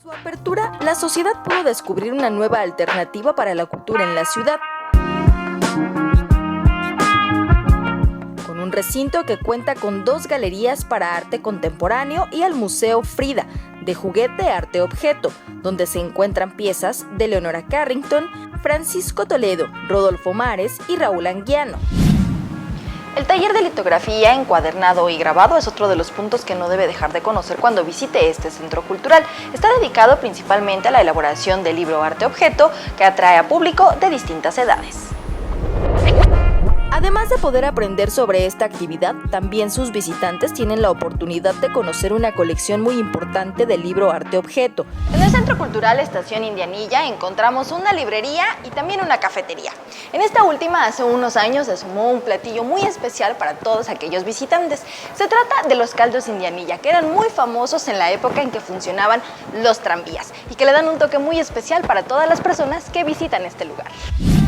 su apertura, la sociedad pudo descubrir una nueva alternativa para la cultura en la ciudad, con un recinto que cuenta con 2 galerías para arte contemporáneo y el Museo Frida, de juguete arte objeto, donde se encuentran piezas de Leonora Carrington, Francisco Toledo, Rodolfo Mares y Raúl Anguiano. El taller de litografía, encuadernado y grabado es otro de los puntos que no debe dejar de conocer cuando visite este centro cultural. Está dedicado principalmente a la elaboración del libro arte-objeto que atrae a público de distintas edades. Además de poder aprender sobre esta actividad, también sus visitantes tienen la oportunidad de conocer una colección muy importante del libro arte-objeto. En el Centro Cultural Estación Indianilla encontramos una librería y también una cafetería. En esta última, hace unos años, se sumó un platillo muy especial para todos aquellos visitantes. Se trata de los caldos Indianilla, que eran muy famosos en la época en que funcionaban los tranvías y que le dan un toque muy especial para todas las personas que visitan este lugar.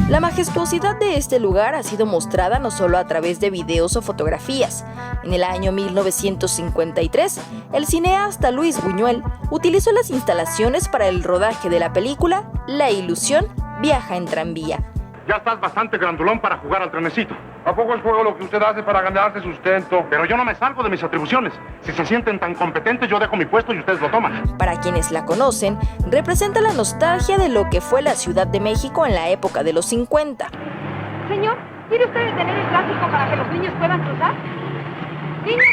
La majestuosidad de este lugar ha sido mostrada no solo a través de videos o fotografías. En el año 1953, el cineasta Luis Buñuel utilizó las instalaciones para el rodaje de la película La ilusión viaja en tranvía. Ya estás bastante grandulón para jugar al trenecito. ¿A poco es juego lo que usted hace para ganarse sustento? Pero yo no me salgo de mis atribuciones. Si se sienten tan competentes, yo dejo mi puesto y ustedes lo toman. Para quienes la conocen, representa la nostalgia de lo que fue la Ciudad de México en la época de los 50. Señor, ¿quiere usted detener el tráfico para que los niños puedan cruzar? ¡Niños!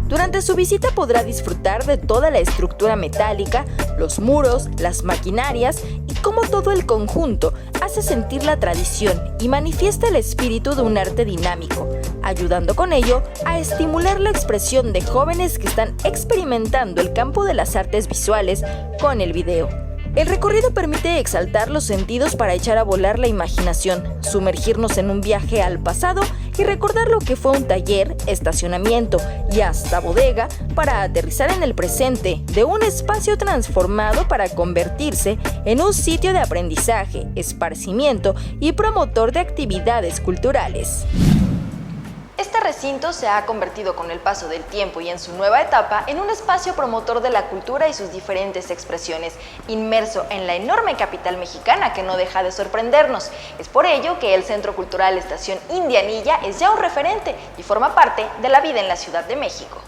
Durante su visita podrá disfrutar de toda la estructura metálica, los muros, las maquinarias y cómo todo el conjunto hace sentir la tradición y manifiesta el espíritu de un arte dinámico, ayudando con ello a estimular la expresión de jóvenes que están experimentando el campo de las artes visuales con el video. El recorrido permite exaltar los sentidos para echar a volar la imaginación, sumergirnos en un viaje al pasado y recordar lo que fue un taller, estacionamiento y hasta bodega para aterrizar en el presente de un espacio transformado para convertirse en un sitio de aprendizaje, esparcimiento y promotor de actividades culturales. Este recinto se ha convertido con el paso del tiempo y en su nueva etapa en un espacio promotor de la cultura y sus diferentes expresiones, inmerso en la enorme capital mexicana que no deja de sorprendernos. Es por ello que el Centro Cultural Estación Indianilla es ya un referente y forma parte de la vida en la Ciudad de México.